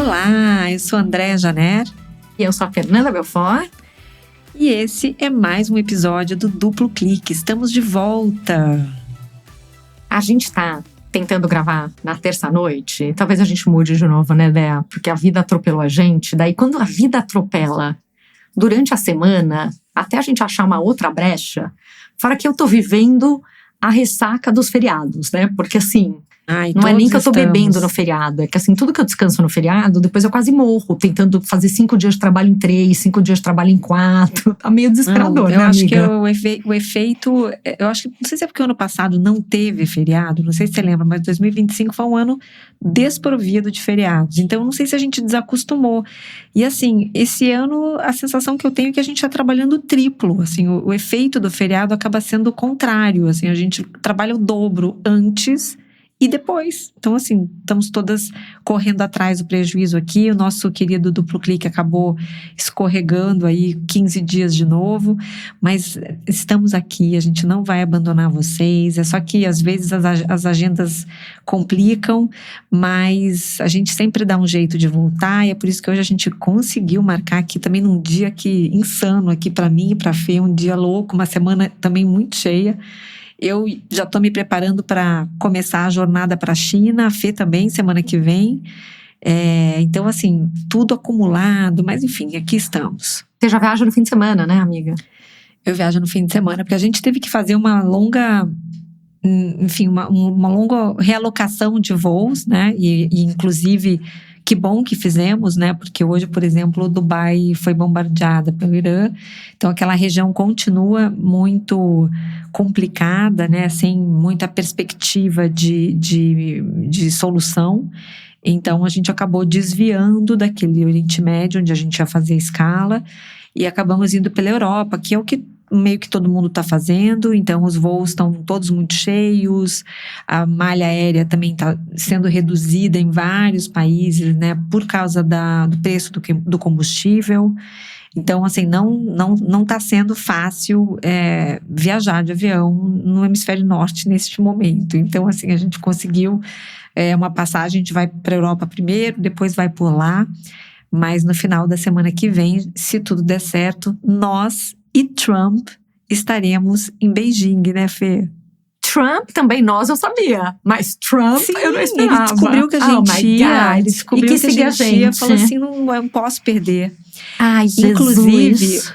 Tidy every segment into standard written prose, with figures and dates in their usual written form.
Olá, eu sou Andréa Janer. E eu sou a Fernanda Belfort. E esse é mais um episódio do Duplo Clique. Estamos de volta. A gente tá tentando gravar na terça-noite. Talvez a gente mude de novo, né, Bea? Porque a vida atropelou a gente. Daí, quando a vida atropela durante a semana, até a gente achar uma outra brecha, fora que eu tô vivendo a ressaca dos feriados, né? Porque assim, não é nem que eu tô bebendo no feriado. É que assim, tudo que eu descanso no feriado, depois eu quase morro, tentando fazer 5 dias de trabalho em 3, 5 dias de trabalho em 4. Tá meio desesperador, né, eu acho amiga? que o efeito… Eu acho que, não sei se é porque o ano passado não teve feriado, não sei se você lembra, mas 2025 foi um ano desprovido de feriados. Então, eu não sei se a gente desacostumou. E assim, esse ano, a sensação que eu tenho é que a gente está trabalhando triplo. Assim, o efeito do feriado acaba sendo o contrário. Assim, a gente trabalha o dobro antes e depois. Então, assim, estamos todas correndo atrás do prejuízo aqui. O nosso querido Duplo Clique acabou escorregando aí 15 dias de novo. Mas estamos aqui, a gente não vai abandonar vocês. É só que, às vezes, as agendas complicam, mas a gente sempre dá um jeito de voltar. E é por isso que hoje a gente conseguiu marcar aqui também num dia que insano aqui para mim e para a Fê. Um dia louco, uma semana também muito cheia. Eu já estou me preparando para começar a jornada para a China, a Fê também, semana que vem. Então, assim, tudo acumulado, mas enfim, aqui estamos. Você já viaja no fim de semana, né, amiga? Eu viajo no fim de semana, porque a gente teve que fazer uma longa, enfim, uma longa realocação de voos, né? E inclusive, que bom que fizemos, né? Porque hoje, por exemplo, Dubai foi bombardeada pelo Irã. Então, aquela região continua muito complicada, né? Sem muita perspectiva de solução. Então, a gente acabou desviando daquele Oriente Médio, onde a gente ia fazer escala, e acabamos indo pela Europa, que é o que meio que todo mundo está fazendo. Então, os voos estão todos muito cheios, a malha aérea também está sendo reduzida em vários países, né, por causa do preço do combustível. Então, assim, não está sendo fácil viajar de avião no hemisfério norte neste momento. Então, assim, a gente conseguiu uma passagem, a gente vai para a Europa primeiro, depois vai por lá. Mas no final da semana que vem, se tudo der certo, nós e Trump estaremos em Beijing, né, Fê? Trump também, eu sabia. Mas Trump, sim, eu não esperava. Ele descobriu que a gente ia. Ele descobriu que a gente ia. Falou assim, não posso perder. Ai,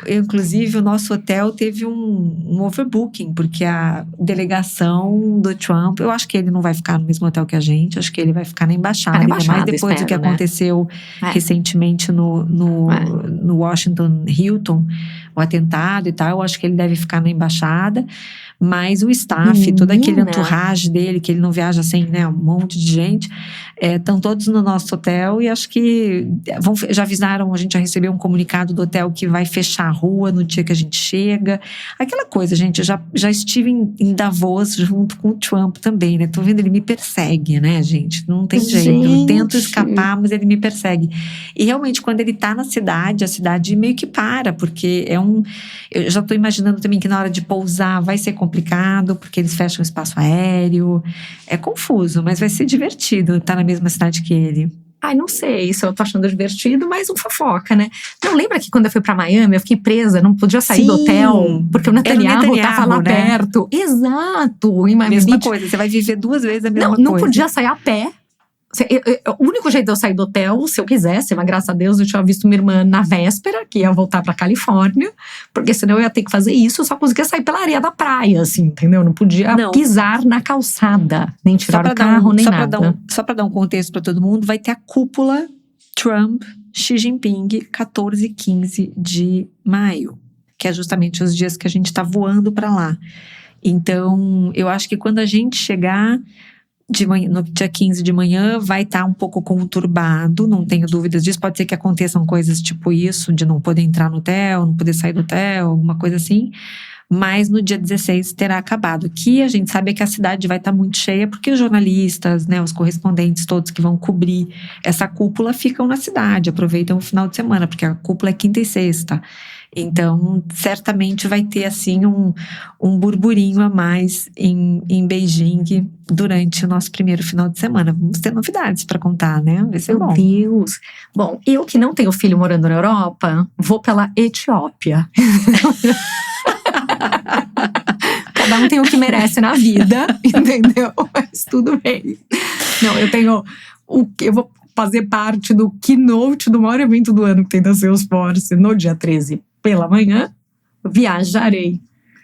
Inclusive, o nosso hotel teve um overbooking, porque a delegação do Trump, eu acho que ele não vai ficar no mesmo hotel que a gente, acho que ele vai ficar na embaixada, ainda mais depois do que aconteceu recentemente no Washington Hilton, o atentado e tal. Eu acho que ele deve ficar na embaixada. Mas o staff, todo aquele entourage dele, que ele não viaja sem, né, um monte de gente, estão todos no nosso hotel e acho que já avisaram, a gente já recebeu um comunicado do hotel que vai fechar a rua no dia que a gente chega. Aquela coisa, gente, eu já estive em Davos junto com o Trump também, né? Tô vendo, ele me persegue, né, gente? Não tem jeito, eu tento escapar, mas ele me persegue. E realmente, quando ele tá na cidade, a cidade meio que para, porque eu já tô imaginando também que na hora de pousar vai ser complicado, porque eles fecham o espaço aéreo. É confuso, mas vai ser divertido estar na mesma cidade que ele. Ai, não sei, isso eu tô achando divertido, mas um fofoca, né? Não, lembra que quando eu fui pra Miami, eu fiquei presa, não podia sair do hotel, porque o Netanyahu tava lá perto. Exato! Em Miami mesma coisa, você vai viver 2 vezes a mesma coisa. Não podia sair a pé. O único jeito de eu sair do hotel, se eu quisesse, mas graças a Deus eu tinha visto minha irmã na véspera, que ia voltar pra Califórnia, porque senão eu ia ter que fazer isso, eu só conseguia sair pela areia da praia, assim, entendeu? Não podia pisar na calçada, nem tirar o carro, nem nada. Só pra dar um contexto pra todo mundo, vai ter a cúpula Trump, Xi Jinping, 14 e 15 de maio, que é justamente os dias que a gente tá voando pra lá. Então, eu acho que quando a gente chegar de manhã, no dia 15 de manhã, vai estar um pouco conturbado, não tenho dúvidas disso. Pode ser que aconteçam coisas tipo isso, de não poder entrar no hotel, não poder sair do hotel, alguma coisa assim. Mas no dia 16 terá acabado. O que a gente sabe é que a cidade vai estar muito cheia, porque os jornalistas, né, os correspondentes todos que vão cobrir essa cúpula ficam na cidade, aproveitam o final de semana, porque a cúpula é quinta e sexta. Então, certamente vai ter assim um burburinho a mais em Beijing durante o nosso primeiro final de semana. Vamos ter novidades para contar, né? Vai ser Meu bom. Deus! Bom, eu que não tenho filho morando na Europa, vou pela Etiópia. Cada um tem o que merece na vida, entendeu? Mas tudo bem. Não, eu vou fazer parte do keynote do maior evento do ano que tem da Salesforce no dia 13 pela manhã. Viajarei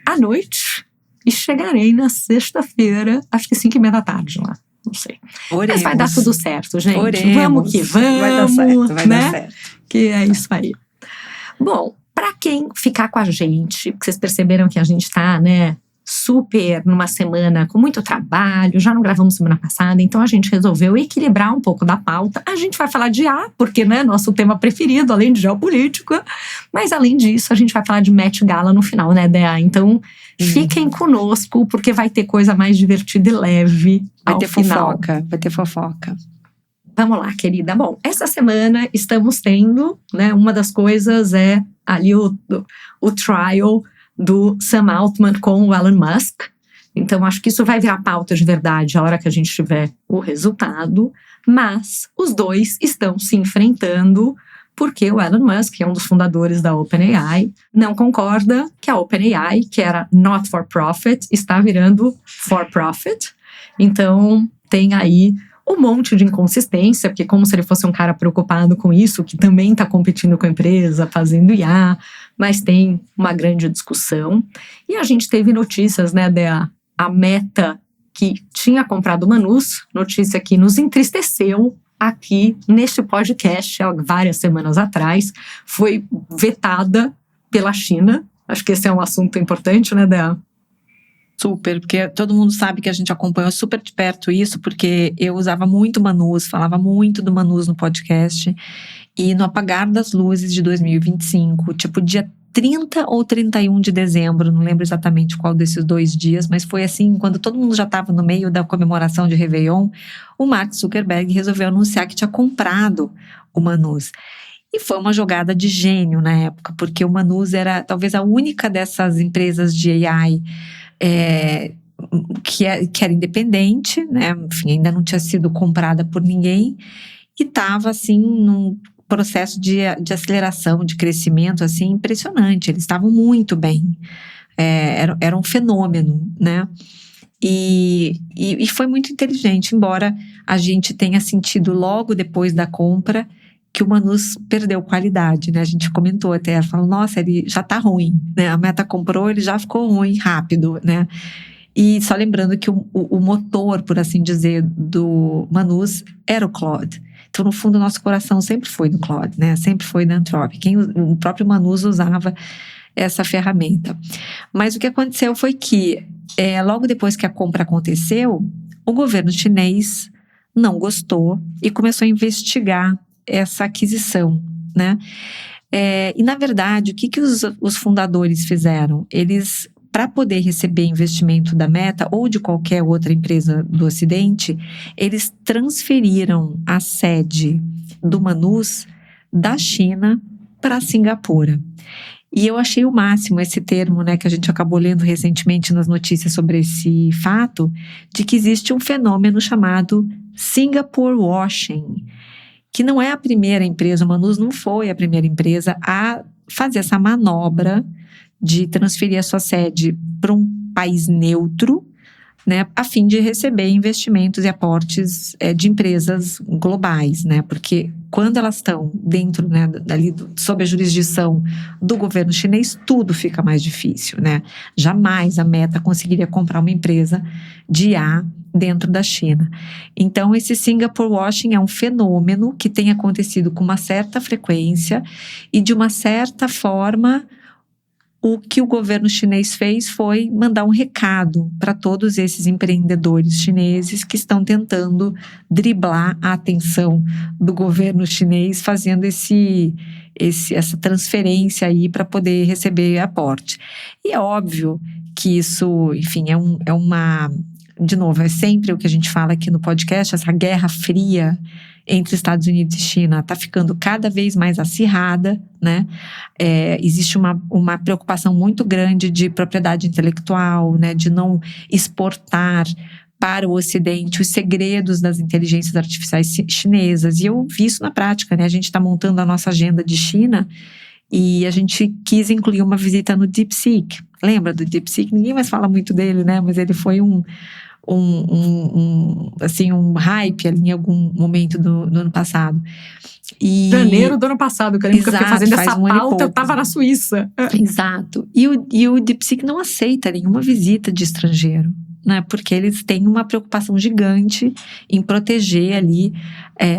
à noite e chegarei na sexta-feira, acho que 5:30 da tarde lá. Não sei. Oremos. Mas vai dar tudo certo, gente. Oremos. Vamos que vamos. Vai dar certo, vai dar certo. Que é isso aí. Bom, para quem ficar com a gente, porque vocês perceberam que a gente tá, né, super numa semana com muito trabalho, já não gravamos semana passada, então a gente resolveu equilibrar um pouco da pauta. A gente vai falar de IA, porque, né, nosso tema preferido, além de geopolítica, mas além disso, a gente vai falar de Met Gala no final, né, Dea? Então, fiquem conosco, porque vai ter coisa mais divertida e leve ao final. Vai ter fofoca. Vamos lá, querida. Bom, essa semana estamos tendo, né, uma das coisas é ali o trial do Sam Altman com o Elon Musk. Então, acho que isso vai virar pauta de verdade a hora que a gente tiver o resultado. Mas os dois estão se enfrentando porque o Elon Musk, que é um dos fundadores da OpenAI, não concorda que a OpenAI, que era not for profit, está virando for profit. Então, tem aí um monte de inconsistência, porque como se ele fosse um cara preocupado com isso, que também está competindo com a empresa, fazendo IA, mas tem uma grande discussão. E a gente teve notícias, né, a Meta, que tinha comprado o Manus, notícia que nos entristeceu aqui neste podcast, há várias semanas atrás, foi vetada pela China. Acho que esse é um assunto importante, né, Dea? Super, porque todo mundo sabe que a gente acompanhou super de perto isso, porque eu usava muito Manus, falava muito do Manus no podcast, e no apagar das luzes de 2025, tipo dia 30 ou 31 de dezembro, não lembro exatamente qual desses 2 dias, mas foi assim, quando todo mundo já estava no meio da comemoração de Réveillon, o Mark Zuckerberg resolveu anunciar que tinha comprado o Manus. E foi uma jogada de gênio na época, porque o Manus era talvez a única dessas empresas de AI que era independente, né? Enfim, ainda não tinha sido comprada por ninguém e estava assim num processo de aceleração, de crescimento assim impressionante. Eles estavam muito bem, era um fenômeno, né? E foi muito inteligente, embora a gente tenha sentido logo depois da compra que o Manus perdeu qualidade, né? A gente comentou até, falou, nossa, ele já tá ruim, né? A Meta comprou, ele já ficou ruim rápido, né? E só lembrando que o motor, por assim dizer, do Manus era o Claude. Então, no fundo, o nosso coração sempre foi do Claude, né? Sempre foi da Anthropic. O próprio Manus usava essa ferramenta. Mas o que aconteceu foi que, logo depois que a compra aconteceu, o governo chinês não gostou e começou a investigar essa aquisição, né? E, na verdade, o que os fundadores fizeram? Eles, para poder receber investimento da Meta ou de qualquer outra empresa do Ocidente, eles transferiram a sede do Manus da China para Singapura. E eu achei o máximo esse termo, né, que a gente acabou lendo recentemente nas notícias sobre esse fato, de que existe um fenômeno chamado Singapore washing, que não é a primeira empresa, o Manus não foi a primeira empresa a fazer essa manobra de transferir a sua sede para um país neutro, né, a fim de receber investimentos e aportes de empresas globais, né, porque quando elas estão dentro, né, ali sob a jurisdição do governo chinês, tudo fica mais difícil, né, jamais a Meta conseguiria comprar uma empresa de IA dentro da China. Então, esse Singapore washing é um fenômeno que tem acontecido com uma certa frequência e de uma certa forma o que o governo chinês fez foi mandar um recado para todos esses empreendedores chineses que estão tentando driblar a atenção do governo chinês, fazendo essa transferência aí para poder receber aporte. E é óbvio que isso, enfim, é uma de novo, é sempre o que a gente fala aqui no podcast, essa guerra fria entre Estados Unidos e China está ficando cada vez mais acirrada, né? Existe uma preocupação muito grande de propriedade intelectual, né? De não exportar para o Ocidente os segredos das inteligências artificiais chinesas. E eu vi isso na prática, né? A gente está montando a nossa agenda de China e a gente quis incluir uma visita no DeepSeek. Lembra do DeepSeek? Ninguém mais fala muito dele, né? Mas ele foi um hype ali em algum momento do ano passado. Janeiro do ano passado, que eu lembro que eu fiquei fazendo essa pauta, eu estava na Suíça. Exato. E o DeepSeek não aceita nenhuma visita de estrangeiro, né? Porque eles têm uma preocupação gigante em proteger ali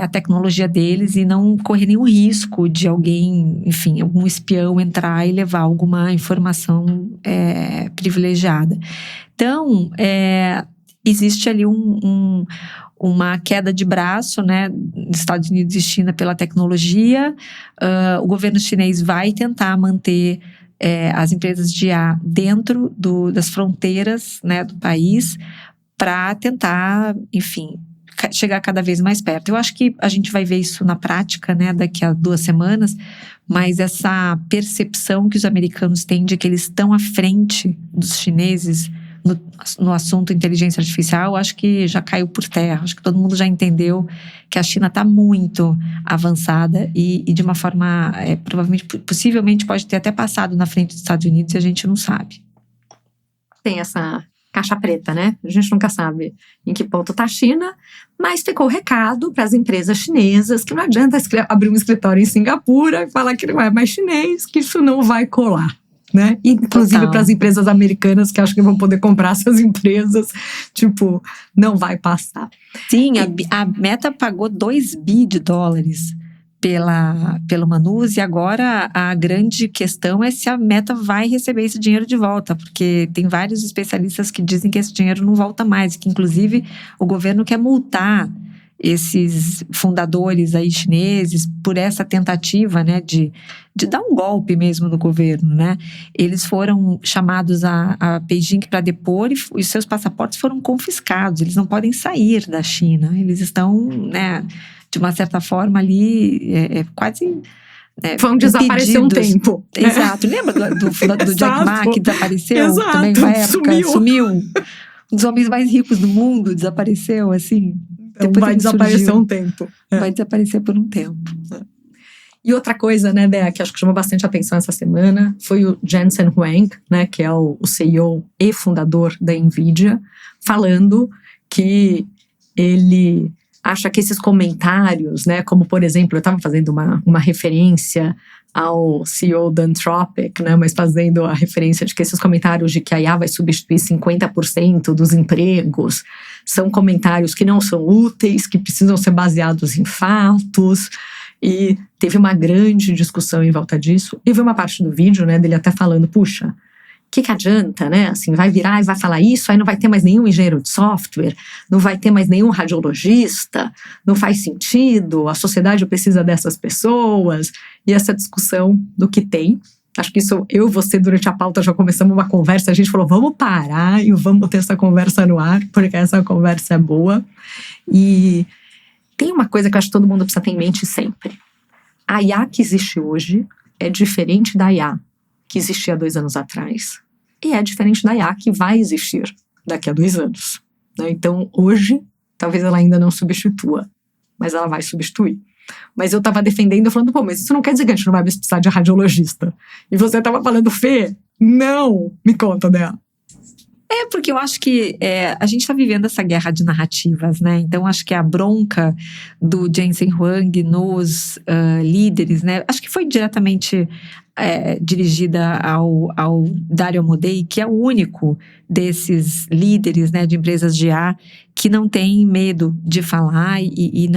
a tecnologia deles e não correr nenhum risco de alguém, enfim, algum espião entrar e levar alguma informação privilegiada. Então, existe ali uma queda de braço, né, dos Estados Unidos e China pela tecnologia. O governo chinês vai tentar manter as empresas de IA dentro das fronteiras, né, do país para tentar, enfim, chegar cada vez mais perto. Eu acho que a gente vai ver isso na prática, né, daqui a 2 semanas, mas essa percepção que os americanos têm de que eles estão à frente dos chineses no assunto inteligência artificial, acho que já caiu por terra. Acho que todo mundo já entendeu que a China está muito avançada e de uma forma, possivelmente pode ter até passado na frente dos Estados Unidos e a gente não sabe. Tem essa caixa preta, né? A gente nunca sabe em que ponto está a China, mas ficou o recado para as empresas chinesas que não adianta abrir um escritório em Singapura e falar que não é mais chinês, que isso não vai colar. Né? Inclusive para as empresas americanas que acham que vão poder comprar essas empresas, tipo, não vai passar. Sim, a Meta pagou 2 bi de dólares pelo Manus e agora a grande questão é se a Meta vai receber esse dinheiro de volta, porque tem vários especialistas que dizem que esse dinheiro não volta mais, que inclusive o governo quer multar esses fundadores aí chineses por essa tentativa, né, de dar um golpe mesmo no governo, né? Eles foram chamados a Beijing para depor e seus passaportes foram confiscados. Eles não podem sair da China. Eles estão, né, de uma certa forma ali, quase... Vão desaparecer um tempo. Exato. Lembra do Jack Ma que desapareceu? Exato. Também uma época, sumiu. Um dos homens mais ricos do mundo desapareceu, assim. Então vai desaparecer um tempo. Vai desaparecer por um tempo. E outra coisa, né, Bea, que acho que chamou bastante atenção essa semana, foi o Jensen Huang, né, que é o CEO e fundador da NVIDIA, falando que ele acha que esses comentários, né, como por exemplo, eu estava fazendo uma referência ao CEO da Anthropic, né, mas fazendo a referência de que esses comentários de que a IA vai substituir 50% dos empregos são comentários que não são úteis, que precisam ser baseados em fatos, e teve uma grande discussão em volta disso. E vi uma parte do vídeo, né, dele até falando, puxa, o que adianta, né, assim, vai virar e vai falar isso, aí não vai ter mais nenhum engenheiro de software, não vai ter mais nenhum radiologista, não faz sentido, a sociedade precisa dessas pessoas, e essa discussão do que tem. Acho que isso, eu e você, durante a pauta, já começamos uma conversa, a gente falou, vamos parar e vamos ter essa conversa no ar, porque essa conversa é boa. E tem uma coisa que eu acho que todo mundo precisa ter em mente sempre. A IA que existe hoje é diferente da IA que existia 2 anos atrás. E é diferente da IA que vai existir daqui a 2 anos. Né? Então, hoje, talvez ela ainda não substitua, mas ela vai substituir. Mas eu estava defendendo, falando, pô, mas isso não quer dizer que a gente não vai precisar de radiologista. E você estava falando, Fê, não, me conta, né? Porque eu acho que a gente está vivendo essa guerra de narrativas, né? Então, acho que a bronca do Jensen Huang nos líderes, né? Acho que foi diretamente dirigida ao Dario Amodei, que é o único desses líderes, né, de empresas de IA que não tem medo de falar e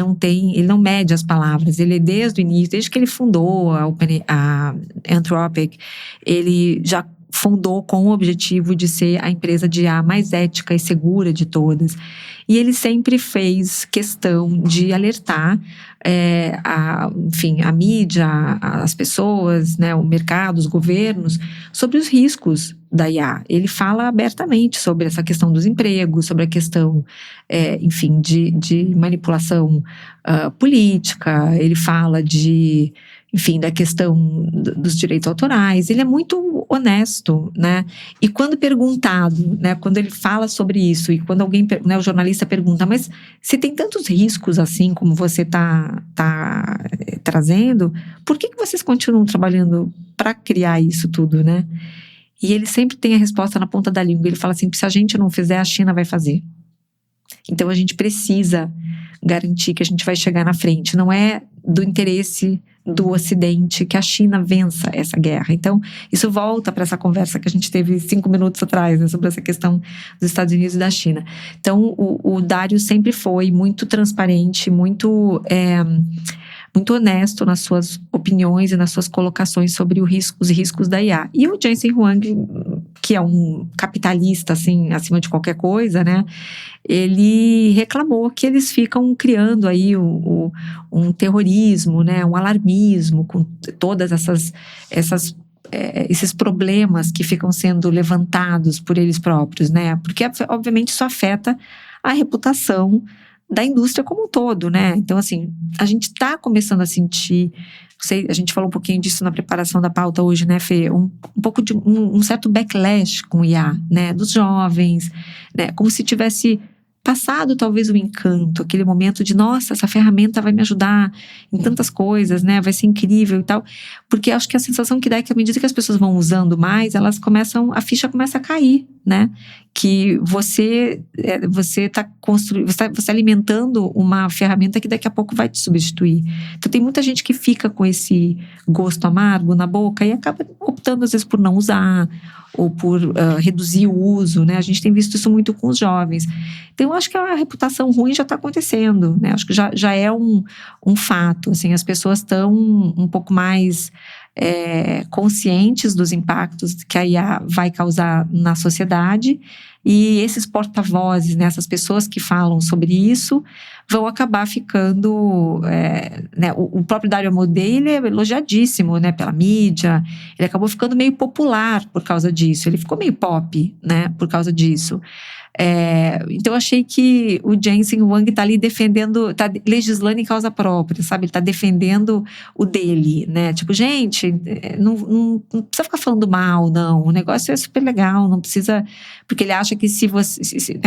ele não mede as palavras. Ele, desde o início, desde que ele fundou a Anthropic, ele já fundou com o objetivo de ser a empresa de IA mais ética e segura de todas. E ele sempre fez questão de alertar a mídia, as pessoas, né, o mercado, os governos, sobre os riscos da IA. Ele fala abertamente sobre essa questão dos empregos, sobre a questão, de manipulação política. Ele fala da questão dos direitos autorais. Ele é muito honesto, né? E quando perguntado, né, quando ele fala sobre isso, e quando alguém, né, o jornalista pergunta, mas se tem tantos riscos assim como você está trazendo, por que vocês continuam trabalhando para criar isso tudo, né? E ele sempre tem a resposta na ponta da língua. Ele fala assim, se a gente não fizer, a China vai fazer. Então a gente precisa garantir que a gente vai chegar na frente. Não é do interesse do Ocidente que a China vença essa guerra. Então, isso volta para essa conversa que a gente teve 5 minutos atrás, né, sobre essa questão dos Estados Unidos e da China. Então, o Dario sempre foi muito transparente, muito honesto nas suas opiniões e nas suas colocações sobre os riscos da IA. E o Jensen Huang, que é um capitalista, assim, acima de qualquer coisa, né? Ele reclamou que eles ficam criando aí um terrorismo, né? Um alarmismo com todas esses problemas que ficam sendo levantados por eles próprios, né? Porque, obviamente, isso afeta a reputação da indústria como um todo, né? Então, assim, a gente está começando a sentir, a gente falou um pouquinho disso na preparação da pauta hoje, né, Fê? Um pouco de um certo backlash com o IA, né? Dos jovens, né? Como se tivesse passado talvez o encanto, aquele momento de, nossa, essa ferramenta vai me ajudar em tantas coisas, né, vai ser incrível e tal, porque acho que a sensação que dá é que à medida que as pessoas vão usando mais, a ficha começa a cair, né, que você está alimentando uma ferramenta que daqui a pouco vai te substituir. Então tem muita gente que fica com esse gosto amargo na boca e acaba optando às vezes por não usar, ou por reduzir o uso, né? A gente tem visto isso muito com os jovens. Então, eu acho que a reputação ruim já está acontecendo, né? Acho que já é um fato, assim, as pessoas estão um pouco mais conscientes dos impactos que a IA vai causar na sociedade, e esses porta-vozes, né, essas pessoas que falam sobre isso, vão acabar ficando, né, o próprio Dario Amodei, ele é elogiadíssimo, né, pela mídia, ele acabou ficando meio popular por causa disso, ele ficou meio pop, né, por causa disso. Então eu achei que o Jensen Huang está ali defendendo, está legislando em causa própria, sabe? Ele está defendendo o dele, né? Tipo, gente, não precisa ficar falando mal, não. O negócio é super legal, não precisa. Porque ele acha que se você.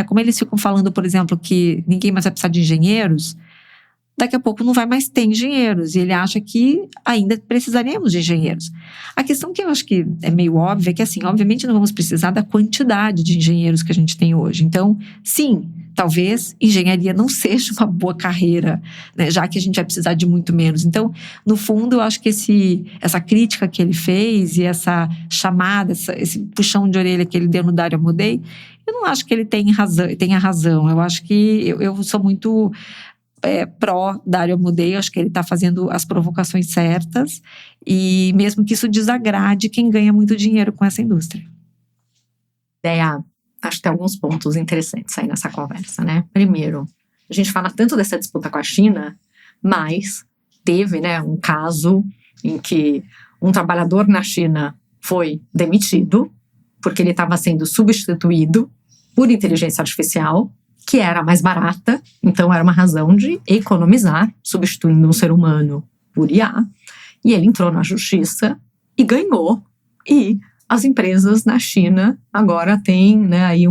Como eles ficam falando, por exemplo, que ninguém mais vai precisar de engenheiros, daqui a pouco não vai mais ter engenheiros, e ele acha que ainda precisaremos de engenheiros. A questão que eu acho que é meio óbvia é que, assim, obviamente não vamos precisar da quantidade de engenheiros que a gente tem hoje. Então, sim, talvez engenharia não seja uma boa carreira, né, já que a gente vai precisar de muito menos. Então, no fundo, eu acho que essa crítica que ele fez e essa chamada, esse puxão de orelha que ele deu no Dario Amodei, eu não acho que ele tenha razão. Eu acho que eu sou muito pró-Dario Amodei, acho que ele está fazendo as provocações certas, e mesmo que isso desagrade quem ganha muito dinheiro com essa indústria. Acho que tem alguns pontos interessantes aí nessa conversa, né? Primeiro, a gente fala tanto dessa disputa com a China, mas teve, né, um caso em que um trabalhador na China foi demitido porque ele estava sendo substituído por inteligência artificial, que era mais barata, então era uma razão de economizar, substituindo um ser humano por IA, e ele entrou na justiça e ganhou, e as empresas na China agora têm, né, aí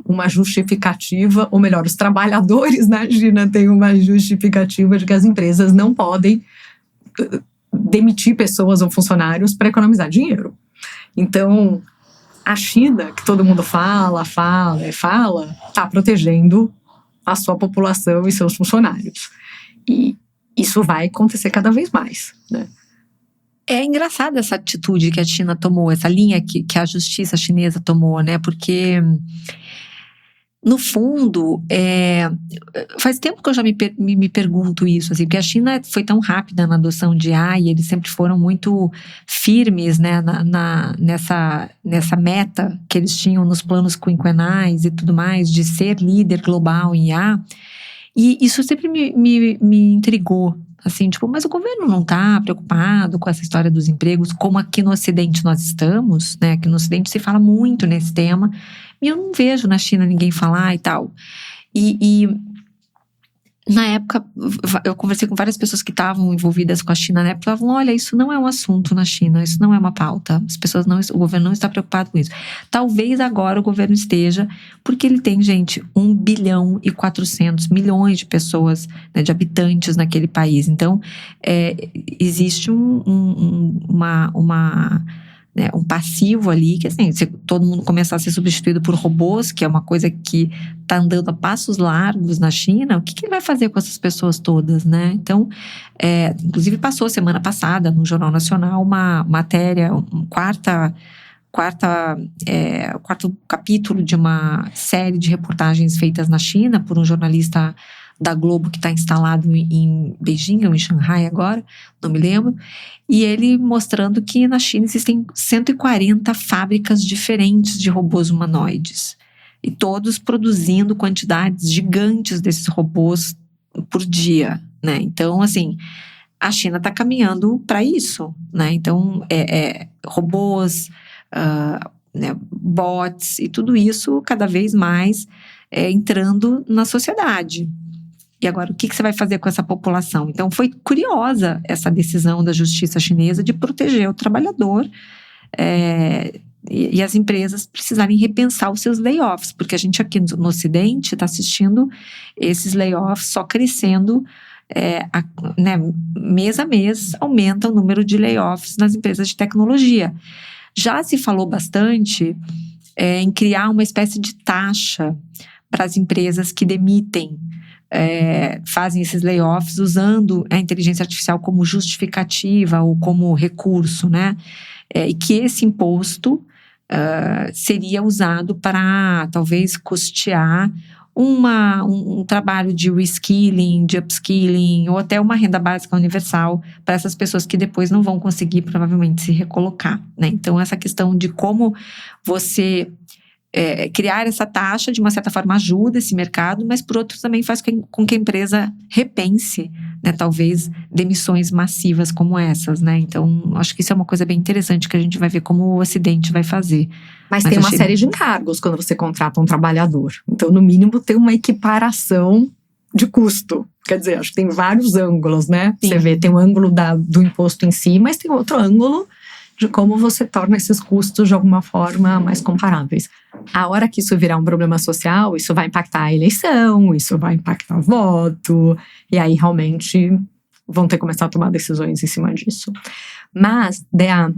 uma justificativa, ou melhor, os trabalhadores na China têm uma justificativa de que as empresas não podem demitir pessoas ou funcionários para economizar dinheiro. Então, a China, que todo mundo fala, está protegendo a sua população e seus funcionários. E isso vai acontecer cada vez mais, né? É engraçada essa atitude que a China tomou, essa linha que a justiça chinesa tomou, né? Porque no fundo, faz tempo que eu já me pergunto isso, assim, porque a China foi tão rápida na adoção de AI, eles sempre foram muito firmes, né, nessa meta que eles tinham nos planos quinquenais e tudo mais, de ser líder global em IA, e isso sempre me intrigou, assim, tipo, mas o governo não está preocupado com essa história dos empregos, como aqui no Ocidente nós estamos, né, aqui no Ocidente se fala muito nesse tema, e eu não vejo na China ninguém falar e tal. E na época, eu conversei com várias pessoas que estavam envolvidas com a China na época, falavam, olha, isso não é um assunto na China, isso não é uma pauta, o governo não está preocupado com isso. Talvez agora o governo esteja, porque ele tem, gente, 1 bilhão e 400 milhões de pessoas, né, de habitantes naquele país. Então, existe um passivo ali, que assim, se todo mundo começar a ser substituído por robôs, que é uma coisa que está andando a passos largos na China, o que ele vai fazer com essas pessoas todas, né? Então, inclusive passou semana passada no Jornal Nacional uma matéria, quarto capítulo de uma série de reportagens feitas na China por um jornalista da Globo que está instalado em Beijing ou em Xangai agora, não me lembro, e ele mostrando que na China existem 140 fábricas diferentes de robôs humanoides, e todos produzindo quantidades gigantes desses robôs por dia, né? Então, assim, a China está caminhando para isso, né? Então, robôs, né, bots e tudo isso cada vez mais entrando na sociedade. E agora, o que você vai fazer com essa população? Então, foi curiosa essa decisão da justiça chinesa de proteger o trabalhador e as empresas precisarem repensar os seus layoffs, porque a gente aqui no Ocidente está assistindo esses layoffs só crescendo, né, mês a mês aumenta o número de layoffs nas empresas de tecnologia. Já se falou bastante em criar uma espécie de taxa para as empresas que demitem, fazem esses layoffs usando a inteligência artificial como justificativa ou como recurso, né? E que esse imposto seria usado para talvez custear um trabalho de reskilling, de upskilling ou até uma renda básica universal para essas pessoas que depois não vão conseguir provavelmente se recolocar, né? Então essa questão de como você criar essa taxa, de uma certa forma ajuda esse mercado, mas por outro também faz com que a empresa repense, né, talvez demissões massivas como essas, né? Então acho que isso é uma coisa bem interessante que a gente vai ver como o Ocidente vai fazer. Mas tem uma série de encargos quando você contrata um trabalhador, então no mínimo tem uma equiparação de custo, quer dizer, acho que tem vários ângulos, né? Sim. Você vê, tem o ângulo do imposto em si, mas tem outro ângulo de como você torna esses custos de alguma forma mais comparáveis. A hora que isso virar um problema social, isso vai impactar a eleição, isso vai impactar o voto, e aí realmente vão ter que começar a tomar decisões em cima disso. Mas, Dea,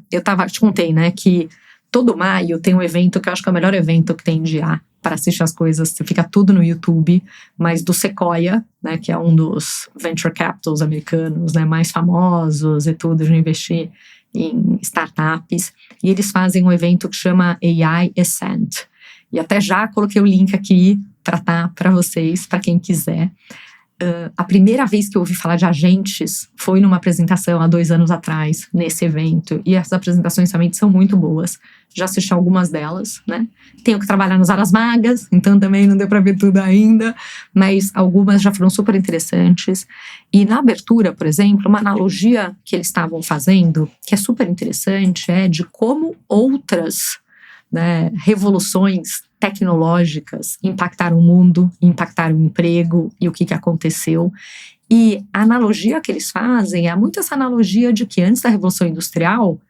te contei, né, que todo maio tem um evento que eu acho que é o melhor evento que tem de IA para assistir as coisas, fica tudo no YouTube, mas do Sequoia, né, que é um dos venture capitals americanos, né, mais famosos e tudo, de investir em startups, e eles fazem um evento que chama AI Ascent. E até já coloquei o link aqui para vocês, para quem quiser. A primeira vez que eu ouvi falar de agentes foi numa apresentação há 2 anos atrás, nesse evento, e as apresentações realmente são muito boas. Já assisti algumas delas, né? Tenho que trabalhar nas horas vagas, então também não deu para ver tudo ainda, mas algumas já foram super interessantes. E na abertura, por exemplo, uma analogia que eles estavam fazendo, que é super interessante, é de como outras, né, revoluções tecnológicas impactaram o mundo, impactaram o emprego e o que aconteceu. E a analogia que eles fazem é muito essa analogia de que antes da Revolução Industrial,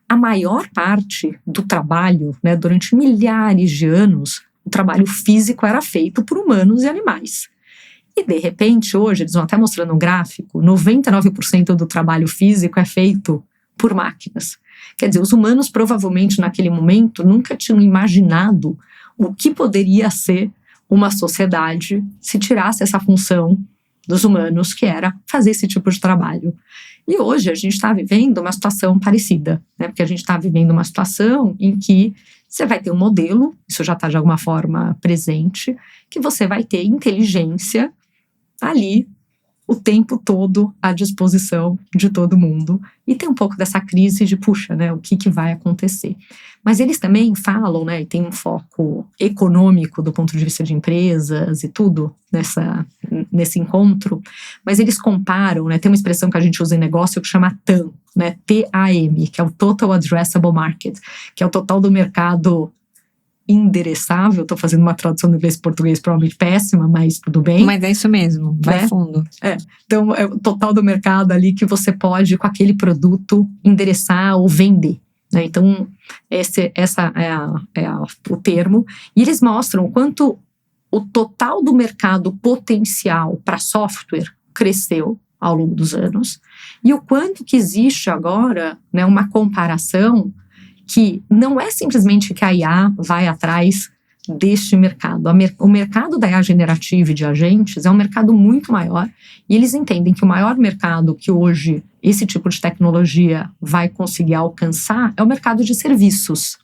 a maior parte do trabalho, né, durante milhares de anos, o trabalho físico era feito por humanos e animais. E de repente, hoje, eles vão até mostrando um gráfico, 99% do trabalho físico é feito por máquinas. Quer dizer, os humanos provavelmente naquele momento nunca tinham imaginado o que poderia ser uma sociedade se tirasse essa função dos humanos, que era fazer esse tipo de trabalho. E hoje a gente está vivendo uma situação parecida, né? Porque a gente está vivendo uma situação em que Você vai ter um modelo, isso já está de alguma forma presente, que você vai ter inteligência ali o tempo todo à disposição de todo mundo. E tem um pouco dessa crise de, puxa, né, o que vai acontecer? Mas eles também falam, né, e tem um foco econômico do ponto de vista de empresas e tudo nesse encontro, mas eles comparam, né, tem uma expressão que a gente usa em negócio que chama TAM, né, T-A-M, que é o Total Addressable Market, que é o total do mercado endereçável. Estou fazendo uma tradução do inglês e português provavelmente péssima, mas tudo bem. Mas é isso mesmo, vai fundo. Então, é o total do mercado ali que você pode, com aquele produto, endereçar ou vender. Né? Então, esse é o termo. E eles mostram o quanto o total do mercado potencial para software cresceu ao longo dos anos e o quanto que existe agora, né, uma comparação que não é simplesmente que a IA vai atrás deste mercado. O mercado da IA generativa e de agentes é um mercado muito maior e eles entendem que o maior mercado que hoje esse tipo de tecnologia vai conseguir alcançar é o mercado de serviços.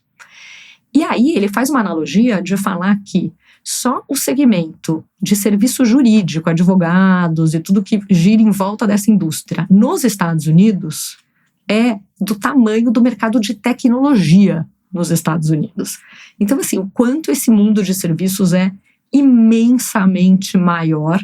E aí ele faz uma analogia de falar que só o segmento de serviço jurídico, advogados e tudo que gira em volta dessa indústria nos Estados Unidos é do tamanho do mercado de tecnologia nos Estados Unidos. Então, assim, o quanto esse mundo de serviços é imensamente maior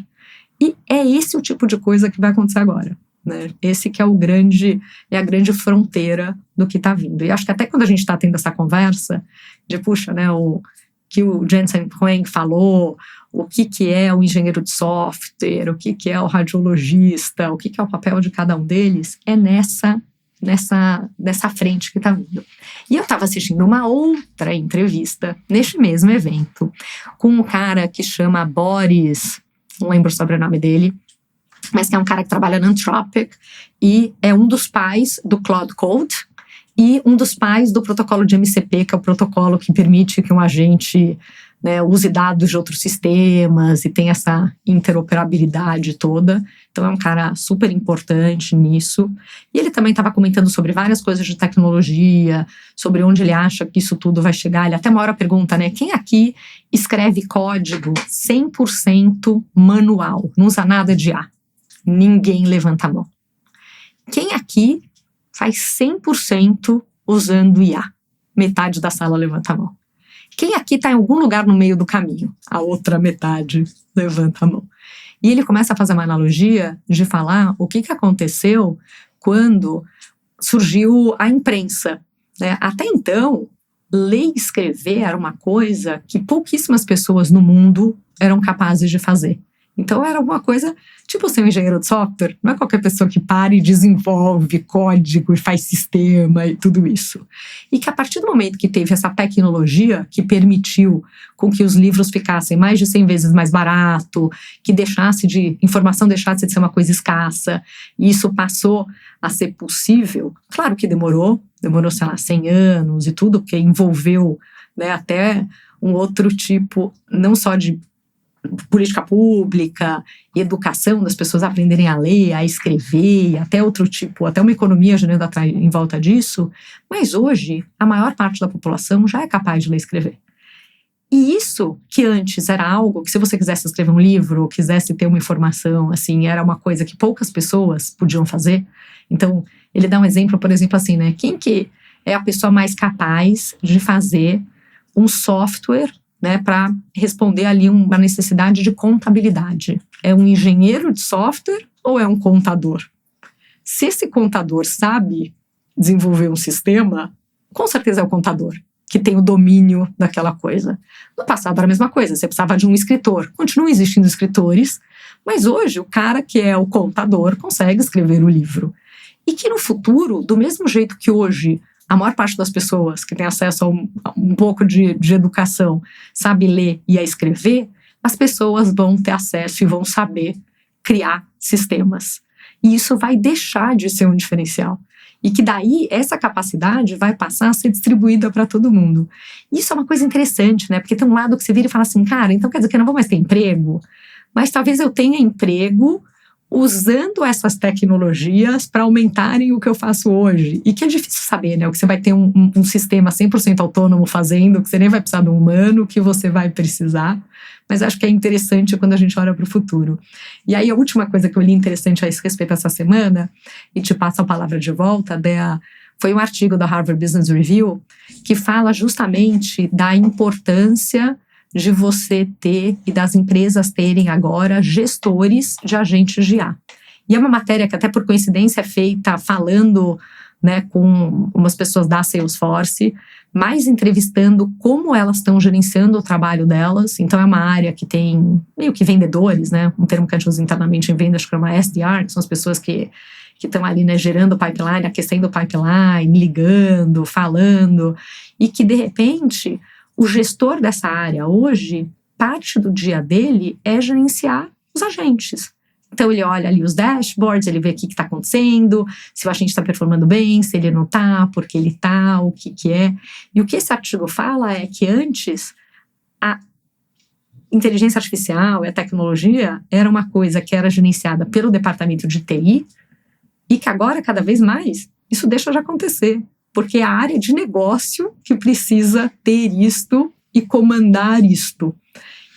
e é esse o tipo de coisa que vai acontecer agora, né? Esse que é a grande fronteira do que está vindo. E acho que até quando a gente está tendo essa conversa de, puxa, né, o que o Jensen Huang falou, o que é o engenheiro de software, o que é o radiologista, o que é o papel de cada um deles, é nessa frente que está vindo. E eu estava assistindo uma outra entrevista neste mesmo evento com um cara que chama Boris, não lembro o sobrenome dele, mas que é um cara que trabalha na Anthropic e é um dos pais do Claude Code e um dos pais do protocolo de MCP, que é o protocolo que permite que um agente, né, use dados de outros sistemas e tem essa interoperabilidade toda. Então é um cara super importante nisso. E ele também estava comentando sobre várias coisas de tecnologia, sobre onde ele acha que isso tudo vai chegar. Ele até uma hora pergunta, né, quem aqui escreve código 100% manual, não usa nada de IA? Ninguém levanta a mão. Quem aqui faz 100% usando IA? Metade da sala levanta a mão. Quem aqui está em algum lugar no meio do caminho? A outra metade levanta a mão. E ele começa a fazer uma analogia de falar o que aconteceu quando surgiu a imprensa, né? Até então, ler e escrever era uma coisa que pouquíssimas pessoas no mundo eram capazes de fazer. Então era uma coisa, tipo ser um engenheiro de software, não é qualquer pessoa que para e desenvolve código e faz sistema e tudo isso. E que a partir do momento que teve essa tecnologia que permitiu com que os livros ficassem mais de 100 vezes mais barato, que informação deixasse de ser uma coisa escassa, e isso passou a ser possível, claro que demorou, sei lá, 100 anos e tudo, porque envolveu, né, até um outro tipo, não só de política pública e educação das pessoas aprenderem a ler, a escrever, até outro tipo, até uma economia girando em volta disso, mas hoje a maior parte da população já é capaz de ler e escrever. E isso que antes era algo que se você quisesse escrever um livro, ou quisesse ter uma informação, assim, era uma coisa que poucas pessoas podiam fazer. Então, ele dá um exemplo, por exemplo, assim, né, quem que é a pessoa mais capaz de fazer um software, né, para responder ali uma necessidade de contabilidade? É um engenheiro de software ou é um contador? Se esse contador sabe desenvolver um sistema, com certeza é o contador que tem o domínio daquela coisa. No passado era a mesma coisa, você precisava de um escritor. Continuam existindo escritores, mas hoje o cara que é o contador consegue escrever o livro. E que no futuro, do mesmo jeito que hoje a maior parte das pessoas que tem acesso a um pouco de educação sabe ler e a escrever, as pessoas vão ter acesso e vão saber criar sistemas. E isso vai deixar de ser um diferencial. E que daí essa capacidade vai passar a ser distribuída para todo mundo. Isso é uma coisa interessante, né? Porque tem um lado que você vira e fala assim, cara, então quer dizer que eu não vou mais ter emprego? Mas talvez eu tenha emprego usando essas tecnologias para aumentarem o que eu faço hoje. E que é difícil saber, né? O que você vai ter um sistema 100% autônomo fazendo, que você nem vai precisar de um humano, que você vai precisar. Mas acho que é interessante quando a gente olha para o futuro. E aí a última coisa que eu li interessante a esse respeito essa semana, e te passo a palavra de volta, Dea, foi um artigo da Harvard Business Review que fala justamente da importância de você ter e das empresas terem agora gestores de agentes de IA. E é uma matéria que até por coincidência é feita falando, né, com umas pessoas da Salesforce, mais entrevistando como elas estão gerenciando o trabalho delas. Então é uma área que tem meio que vendedores, né, um termo que a gente usa internamente em vendas que chama SDR, que são as pessoas que estão ali, né, gerando o pipeline, aquecendo o pipeline, ligando, falando, e que de repente o gestor dessa área hoje, parte do dia dele é gerenciar os agentes. Então ele olha ali os dashboards, ele vê o que está acontecendo, se o agente está performando bem, se ele não está, por que ele está, o que é. E o que esse artigo fala é que antes a inteligência artificial e a tecnologia era uma coisa que era gerenciada pelo departamento de TI e que agora, cada vez mais, isso deixa de acontecer. Porque é a área de negócio que precisa ter isto e comandar isto.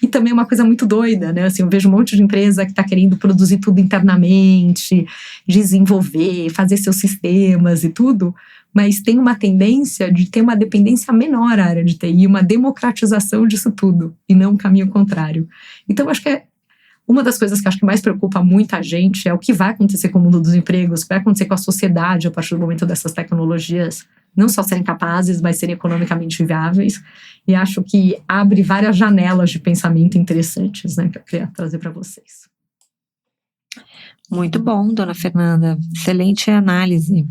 E também é uma coisa muito doida, né? Assim, eu vejo um monte de empresa que está querendo produzir tudo internamente, desenvolver, fazer seus sistemas e tudo, mas tem uma tendência de ter uma dependência menor à área de TI, uma democratização disso tudo, e não um caminho contrário. Então, acho que uma das coisas que acho que mais preocupa muita gente é o que vai acontecer com o mundo dos empregos, o que vai acontecer com a sociedade a partir do momento dessas tecnologias não só serem capazes, mas serem economicamente viáveis. E acho que abre várias janelas de pensamento interessantes, né, que eu queria trazer para vocês. Muito bom, dona Fernanda. Excelente análise.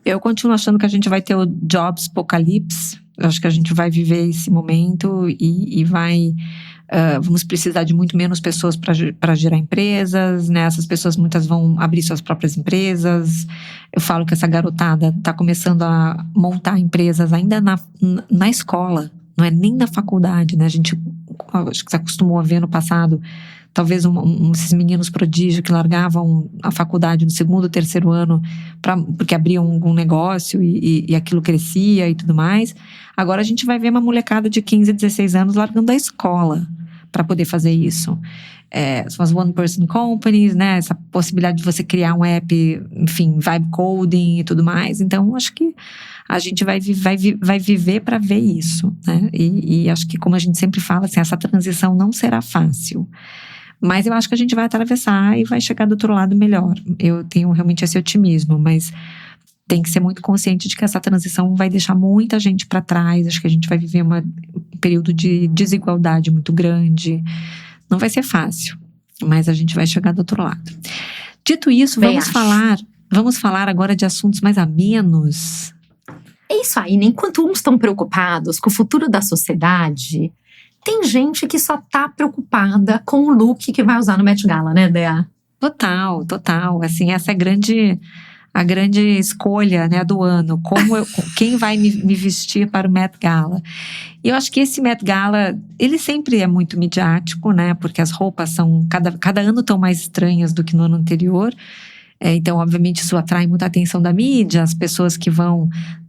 Eu continuo achando que a gente vai ter o Jobs Apocalipse. Eu acho que a gente vai viver esse momento e vai... vamos precisar de muito menos pessoas para gerar empresas, né? Essas pessoas muitas vão abrir suas próprias empresas. Eu falo que essa garotada está começando a montar empresas ainda na escola, não é nem na faculdade, né? A gente acho que se acostumou a ver no passado, talvez esses meninos prodígio que largavam a faculdade no segundo, terceiro ano porque abriam algum negócio e aquilo crescia e tudo mais. Agora a gente vai ver uma molecada de 15, 16 anos largando a escola para poder fazer isso. São as one-person companies, né? Essa possibilidade de você criar um app, enfim, vibe coding e tudo mais. Então, acho que a gente vai viver para ver isso, né? E acho que, como a gente sempre fala, assim, essa transição não será fácil. Mas eu acho que a gente vai atravessar e vai chegar do outro lado melhor. Eu tenho realmente esse otimismo, mas tem que ser muito consciente de que essa transição vai deixar muita gente para trás. Acho que a gente vai viver um período de desigualdade muito grande. Não vai ser fácil, mas a gente vai chegar do outro lado. Dito isso, vamos falar agora de assuntos mais amenos. É isso aí, né? Enquanto uns estão preocupados com o futuro da sociedade, tem gente que só tá preocupada com o look que vai usar no Met Gala, né, Dea? Total. Assim, essa é a grande escolha, né, do ano. Quem vai me vestir para o Met Gala? E eu acho que esse Met Gala, ele sempre é muito midiático, né? Porque as roupas são, cada ano estão mais estranhas do que no ano anterior. Então, obviamente, isso atrai muita atenção da mídia. As pessoas que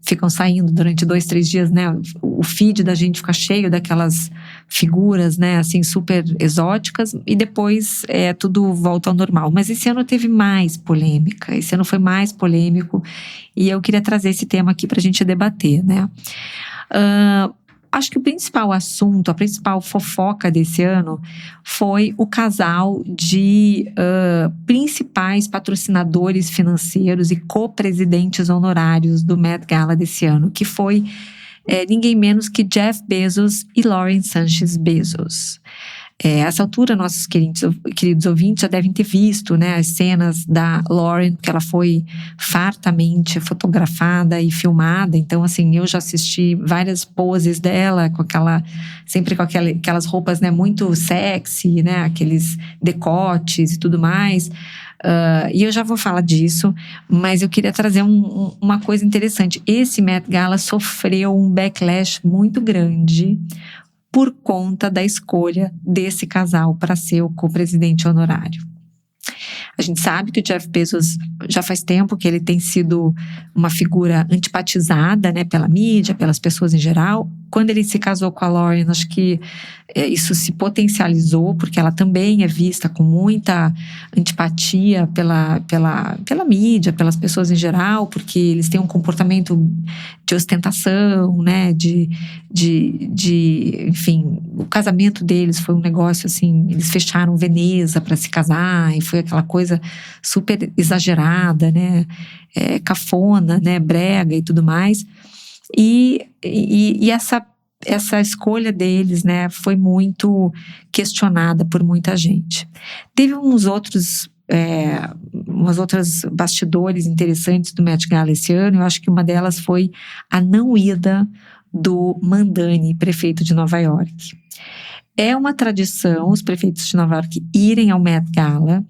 ficam saindo durante 2, 3 dias, né? O feed da gente fica cheio daquelas figuras, né? Assim, super exóticas. E depois tudo volta ao normal. Mas esse ano teve mais polêmica. Esse ano foi mais polêmico. E eu queria trazer esse tema aqui pra gente debater, né? Acho que o principal assunto, a principal fofoca desse ano foi o casal de principais patrocinadores financeiros e co-presidentes honorários do Met Gala desse ano, que foi ninguém menos que Jeff Bezos e Lauren Sanchez Bezos. A essa altura, nossos queridos ouvintes já devem ter visto, né, as cenas da Lauren, porque ela foi fartamente fotografada e filmada. Então, assim, eu já assisti várias poses dela, sempre com aquelas roupas, né, muito sexy, né, aqueles decotes e tudo mais. E eu já vou falar disso, mas eu queria trazer uma coisa interessante. Esse Met Gala sofreu um backlash muito grande por conta da escolha desse casal para ser o co-presidente honorário. A gente sabe que o Jeff Bezos já faz tempo que ele tem sido uma figura antipatizada, né, pela mídia, pelas pessoas em geral. Quando ele se casou com a Lauren, acho que isso se potencializou, porque ela também é vista com muita antipatia pela mídia, pelas pessoas em geral, porque eles têm um comportamento de ostentação, né, enfim, o casamento deles foi um negócio assim, eles fecharam Veneza para se casar, e foi aquela coisa super exagerada, né, cafona, né, brega e tudo mais. E essa escolha deles, né, foi muito questionada por muita gente. Teve umas outras bastidores interessantes do Met Gala esse ano. Eu acho que uma delas foi a não ida do Mamdani, prefeito de Nova York. É uma tradição os prefeitos de Nova York irem ao Met Gala,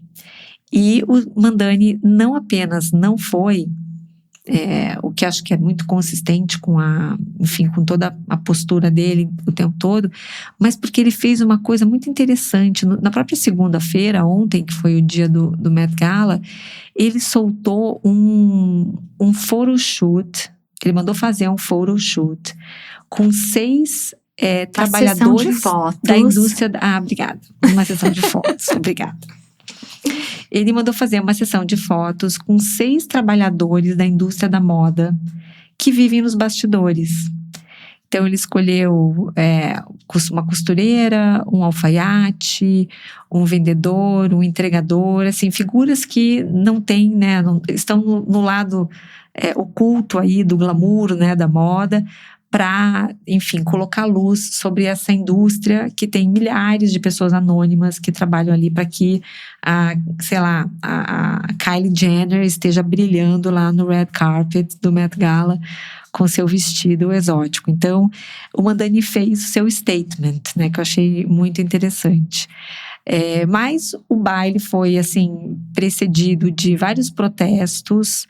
e o Mamdani não apenas não foi, o que acho que é muito consistente com com toda a postura dele o tempo todo, mas porque ele fez uma coisa muito interessante. Na própria segunda-feira, ontem, que foi o dia do Met Gala, ele soltou um photoshoot, ele mandou fazer um photoshoot com 6 trabalhadores da indústria. Obrigada. Uma sessão de fotos, obrigada. Ele mandou fazer uma sessão de fotos com 6 trabalhadores da indústria da moda que vivem nos bastidores. Então ele escolheu uma costureira, um alfaiate, um vendedor, um entregador, assim, figuras que não têm, né, estão no lado oculto aí do glamour, né, da moda, para, enfim, colocar luz sobre essa indústria que tem milhares de pessoas anônimas que trabalham ali para que a Kylie Jenner esteja brilhando lá no red carpet do Met Gala com seu vestido exótico. Então, o Mamdani fez o seu statement, né, que eu achei muito interessante. Mas o baile foi, assim, precedido de vários protestos,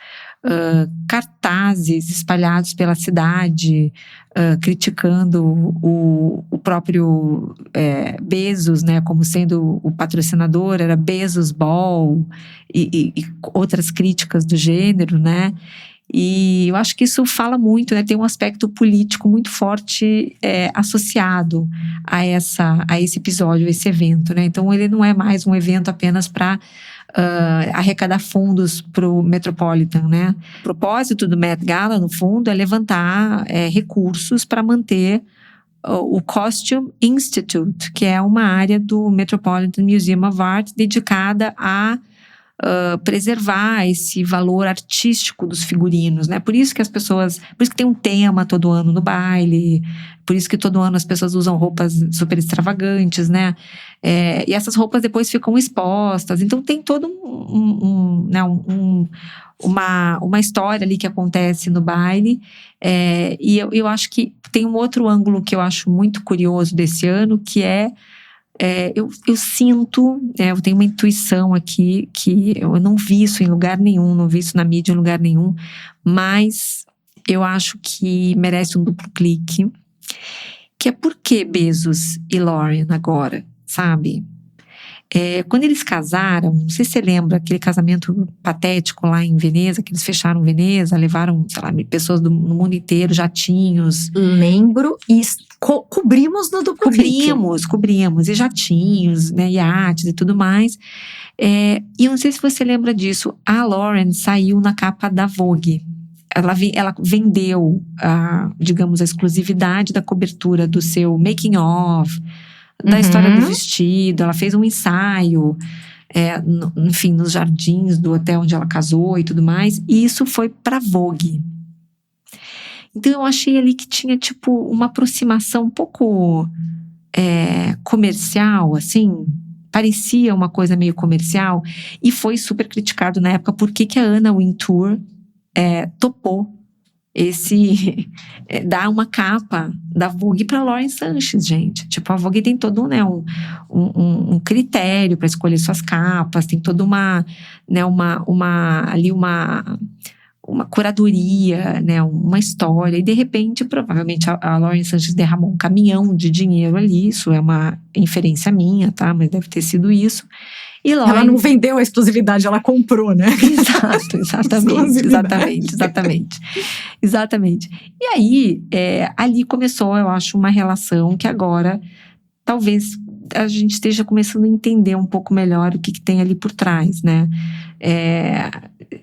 cartazes espalhados pela cidade, criticando o próprio Bezos, né, como sendo o patrocinador, era Bezos Ball, e outras críticas do gênero, né. E eu acho que isso fala muito, né, tem um aspecto político muito forte associado a esse episódio, a esse evento, né. Então ele não é mais um evento apenas para arrecadar fundos para o Metropolitan, né. O propósito do Met Gala, no fundo, é levantar recursos para manter o Costume Institute, que é uma área do Metropolitan Museum of Art dedicada a preservar esse valor artístico dos figurinos, né? Por isso que tem um tema todo ano no baile, por isso que todo ano as pessoas usam roupas super extravagantes, né? E essas roupas depois ficam expostas. Então tem todo uma história ali que acontece no baile. E eu acho que tem um outro ângulo que eu acho muito curioso desse ano, que eu sinto, eu tenho uma intuição aqui, que eu não vi isso em lugar nenhum, não vi isso na mídia em lugar nenhum, mas eu acho que merece um duplo clique, que é por que Bezos e Lauren agora, sabe? Quando eles casaram, não sei se você lembra aquele casamento patético lá em Veneza, que eles fecharam Veneza, levaram, sei lá, pessoas do mundo inteiro, jatinhos. Lembro, e cobrimos no duplo clique. Cobrimos, e jatinhos, né, iates e tudo mais. E eu não sei se você lembra disso, a Lauren saiu na capa da Vogue. Ela vendeu, digamos, a exclusividade da cobertura do seu making of, da história do vestido. Ela fez um ensaio, enfim, nos jardins do hotel onde ela casou e tudo mais. E isso foi pra Vogue. Então eu achei ali que tinha tipo uma aproximação um pouco comercial, assim. Parecia uma coisa meio comercial. E foi super criticado na época por que a Anna Wintour topou dar uma capa da Vogue para Lauren Sanchez, gente. Tipo, a Vogue tem todo, né, um critério para escolher suas capas, tem toda uma curadoria, né, uma história. E de repente, provavelmente a Lauren Sanchez derramou um caminhão de dinheiro ali. Isso é uma inferência minha, tá? Mas deve ter sido isso. E Lauren, ela não vendeu a exclusividade, ela comprou, né? Exatamente. E aí, ali começou, eu acho, uma relação que agora talvez a gente esteja começando a entender um pouco melhor o que tem ali por trás, né?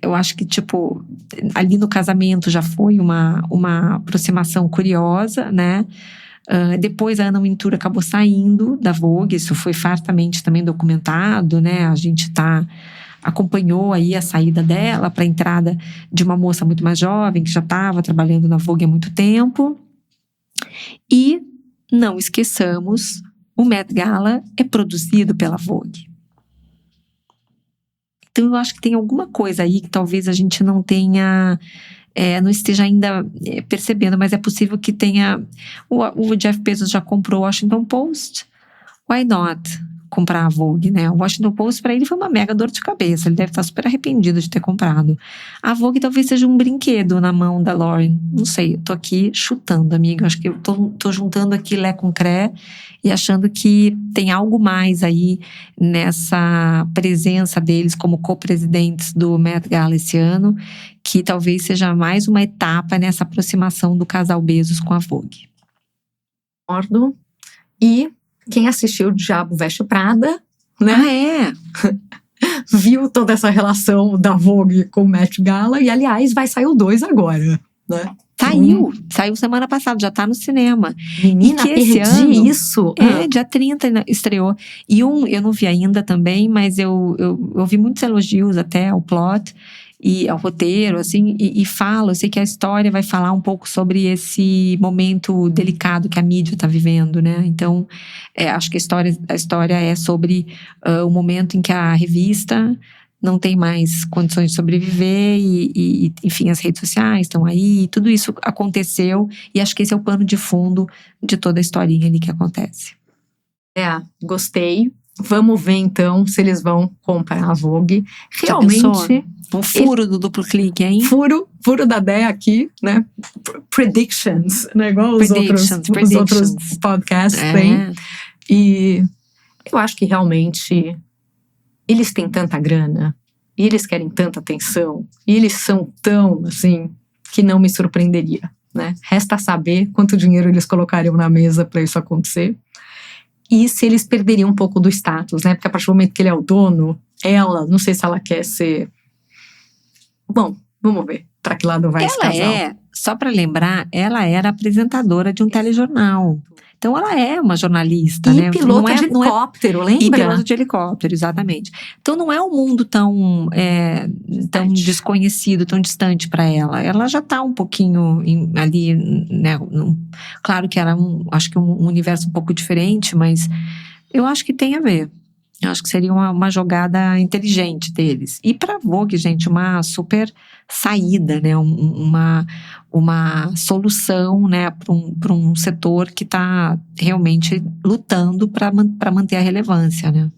Eu acho que, tipo, ali no casamento já foi uma aproximação curiosa, né? Depois a Anna Wintour acabou saindo da Vogue, isso foi fartamente também documentado, né? A gente acompanhou aí a saída dela para a entrada de uma moça muito mais jovem, que já estava trabalhando na Vogue há muito tempo. E não esqueçamos, o Met Gala é produzido pela Vogue. Então eu acho que tem alguma coisa aí que talvez a gente não tenha, não esteja ainda percebendo, mas é possível que tenha. O Jeff Bezos já comprou o Washington Post. Why not comprar a Vogue, né? O Washington Post para ele foi uma mega dor de cabeça. Ele deve estar super arrependido de ter comprado. A Vogue talvez seja um brinquedo na mão da Lauren. Não sei, eu tô aqui chutando, amiga. Acho que eu tô juntando aqui Lé com Cré e achando que tem algo mais aí nessa presença deles como co-presidentes do Met Gala esse ano, que talvez seja mais uma etapa nessa aproximação do casal Bezos com a Vogue. Concordo. E quem assistiu O Diabo Veste Prada, né? Viu toda essa relação da Vogue com o Met Gala. E, aliás, vai sair o 2 agora, né? Saiu semana passada, já tá no cinema. Menina, perdi isso. Dia 30 estreou. E eu não vi ainda também, mas eu ouvi muitos elogios até ao plot e ao roteiro, assim, e eu sei que a história vai falar um pouco sobre esse momento delicado que a mídia tá vivendo, né? Então, acho que a história é sobre o momento em que a revista não tem mais condições de sobreviver e enfim, as redes sociais estão aí, tudo isso aconteceu e acho que esse é o pano de fundo de toda a historinha ali que acontece. Gostei. Vamos ver então se eles vão comprar a Vogue. Realmente, um furo do duplo clique, hein? Furo da Dé aqui, né? Predictions, né? Igual os outros podcasts têm. E eu acho que realmente eles têm tanta grana, e eles querem tanta atenção, e eles são tão, assim, que não me surpreenderia, né? Resta saber quanto dinheiro eles colocariam na mesa para isso acontecer. E se eles perderiam um pouco do status, né? Porque a partir do momento que ele é o dono, ela, não sei se ela quer ser... Bom, vamos ver para que lado vai esse casal. Só para lembrar, ela era apresentadora de um telejornal. Então ela é uma jornalista, né? Piloto de helicóptero, lembra? E piloto de helicóptero, exatamente. Então não é um mundo tão desconhecido, tão distante para ela. Ela já está um pouquinho ali, né? Claro que era acho que um universo um pouco diferente, mas eu acho que tem a ver. Eu acho que seria uma jogada inteligente deles. E para a Vogue, gente, uma super saída, né? Uma solução, né? Para um setor que está realmente lutando para manter a relevância, né?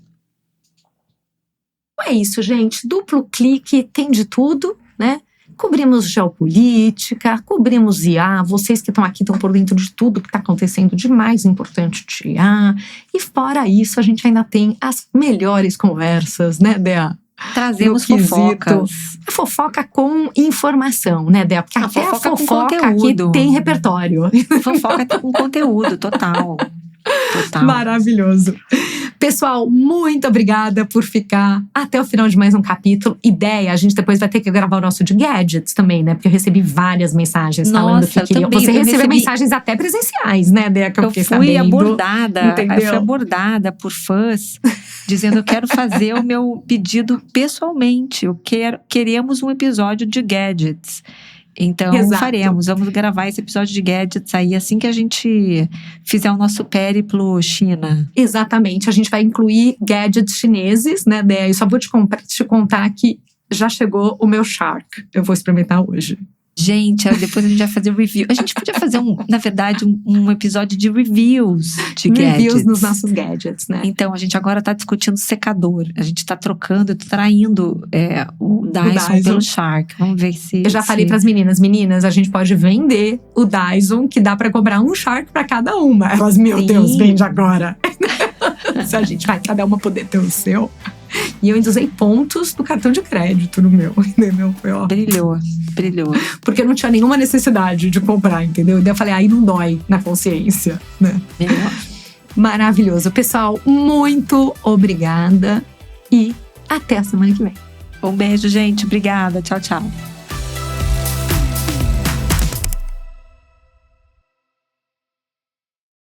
É isso, gente. Duplo clique tem de tudo, né? Cobrimos geopolítica, cobrimos IA. Vocês que estão aqui estão por dentro de tudo que está acontecendo de mais importante de IA. E fora isso, a gente ainda tem as melhores conversas, né, Dea? Trazemos fofocas. Fofoca com informação, né, Dea? Porque até a fofoca aqui tem repertório. Fofoca com conteúdo, total. Maravilhoso. Pessoal, muito obrigada por ficar até o final de mais um capítulo. Ideia, a gente depois vai ter que gravar o nosso de gadgets também, né? Porque eu recebi várias mensagens falando que queriam. Você recebeu mensagens até presenciais, né, Dea? Que eu fiquei sabendo. Eu fui abordada por fãs dizendo: eu quero fazer o meu pedido pessoalmente. Queremos um episódio de gadgets. Então, vamos gravar esse episódio de gadgets aí assim que a gente fizer o nosso périplo China. Exatamente, a gente vai incluir gadgets chineses, né, Dea? Eu só vou te contar que já chegou o meu Shark, eu vou experimentar hoje. Gente, depois a gente vai fazer review. A gente podia fazer, na verdade, um episódio de reviews de gadgets. Reviews nos nossos gadgets, né? Então, a gente agora tá discutindo secador. A gente tá trocando, eu tô traindo o Dyson pelo Shark. Vamos ver se... Eu já falei pras meninas, a gente pode vender o Dyson, que dá pra cobrar um Shark pra cada uma. Elas, meu Deus, vende agora. Se a gente vai cada uma poder ter o seu... E eu ainda usei pontos do cartão de crédito no meu, entendeu? Foi ó. Brilhou. Porque eu não tinha nenhuma necessidade de comprar, entendeu? E daí eu falei, aí não dói na consciência, né? Melhor. Maravilhoso. Pessoal, muito obrigada e até a semana que vem. Um beijo, gente. Obrigada. Tchau, tchau.